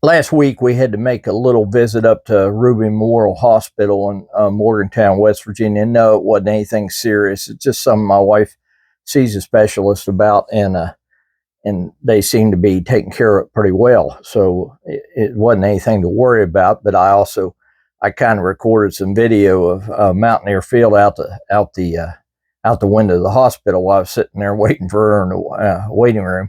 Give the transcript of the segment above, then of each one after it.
Last week we had to make a little visit up to Ruby Memorial Hospital in Morgantown, West Virginia. No, it wasn't anything serious. It's just something my wife sees a specialist about, and they seem to be taking care of it pretty well. So it wasn't anything to worry about. But I kind of recorded some video of Mountaineer Field out the window of the hospital while I was sitting there waiting for her in the waiting room.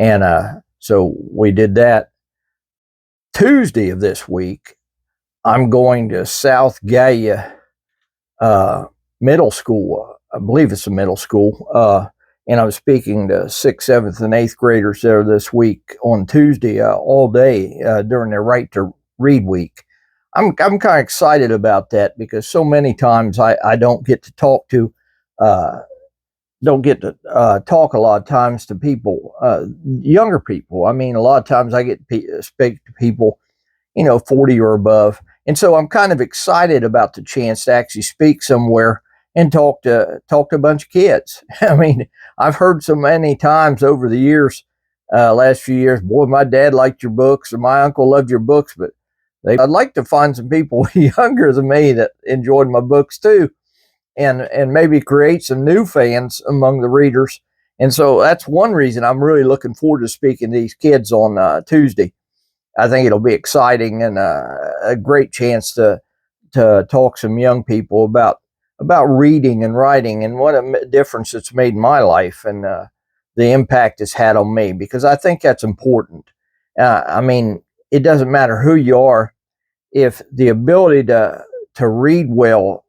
And so we did that. Tuesday of this week, I'm going to South Gallia Middle School. I believe it's a middle school. And I'm speaking to 6th, 7th, and 8th graders there this week on Tuesday all day during their Right to Read week. I'm kind of excited about that because so many times I don't get to talk to talk a lot of times to people, younger people. I mean, a lot of times I get to speak to people, 40 or above. And so I'm kind of excited about the chance to actually speak somewhere and talk to a bunch of kids. I mean, I've heard so many times over the years, last few years, boy, my dad liked your books or my uncle loved your books, but I'd like to find some people younger than me that enjoyed my books too. And maybe create some new fans among the readers. And so that's one reason I'm really looking forward to speaking to these kids on Tuesday. I think it'll be exciting and a great chance to talk to some young people about reading and writing and what a difference it's made in my life and the impact it's had on me, because I think that's important. I mean, it doesn't matter who you are, if the ability to read well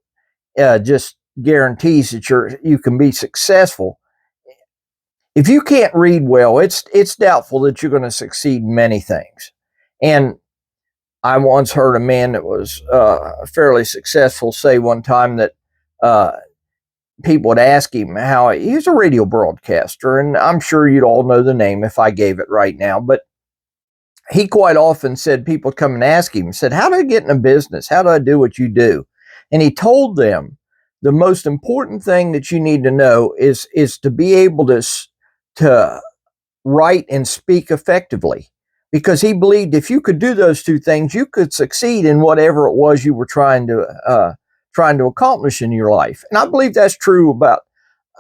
just guarantees that you can be successful. If you can't read well, it's doubtful that you're going to succeed in many things. And I once heard a man that was fairly successful say one time that people would ask him how he was a radio broadcaster, and I'm sure you'd all know the name if I gave it right now, but he quite often said people come and ask him, said, how do I get in a business? How do I do what you do? And he told them, the most important thing that you need to know is to be able to write and speak effectively, because he believed if you could do those two things, you could succeed in whatever it was you were trying to accomplish in your life. And I believe that's true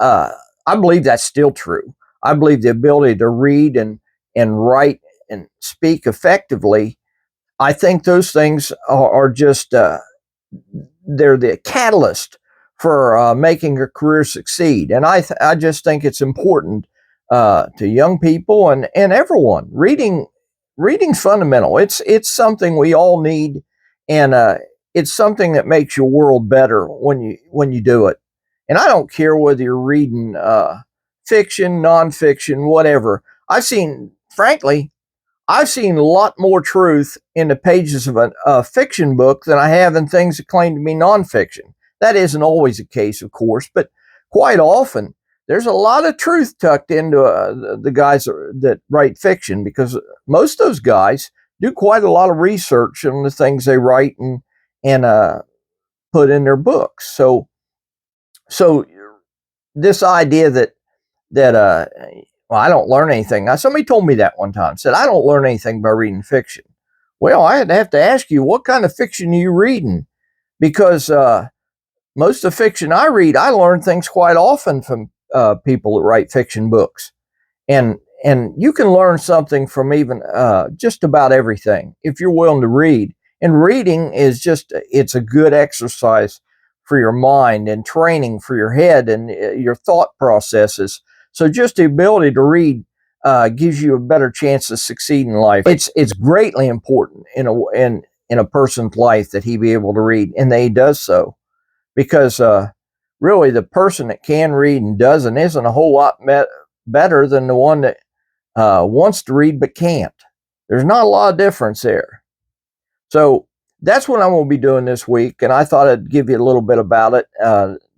I believe that's still true. I believe the ability to read and write and speak effectively, I think those things are just they're the catalyst for making a career succeed. And I just think it's important to young people and everyone. Reading's fundamental. It's something we all need, and it's something that makes your world better when you do it. And I don't care whether you're reading fiction, nonfiction, whatever. Frankly, I've seen a lot more truth in the pages of a fiction book than I have in things that claim to be nonfiction. That isn't always the case, of course, but quite often there's a lot of truth tucked into the guys that write fiction, because most of those guys do quite a lot of research on the things they write and put in their books. So this idea that I don't learn anything. Now, somebody told me that one time, said, I don't learn anything by reading fiction. Well, I have to ask you, what kind of fiction are you reading? Because most of the fiction I read, I learn things quite often from people that write fiction books. And you can learn something from even just about everything if you're willing to read. And reading is it's a good exercise for your mind and training for your head and your thought processes. So just the ability to read gives you a better chance to succeed in life. It's greatly important in a person's life that he be able to read, and that he does so, because really the person that can read and doesn't isn't a whole lot better than the one that wants to read but can't. There's not a lot of difference there. So that's what I'm going to be doing this week, and I thought I'd give you a little bit about it.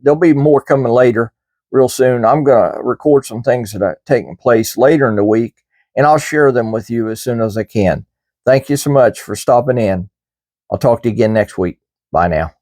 There'll be more coming later, real soon. I'm going to record some things that are taking place later in the week, and I'll share them with you as soon as I can. Thank you so much for stopping in. I'll talk to you again next week. Bye now.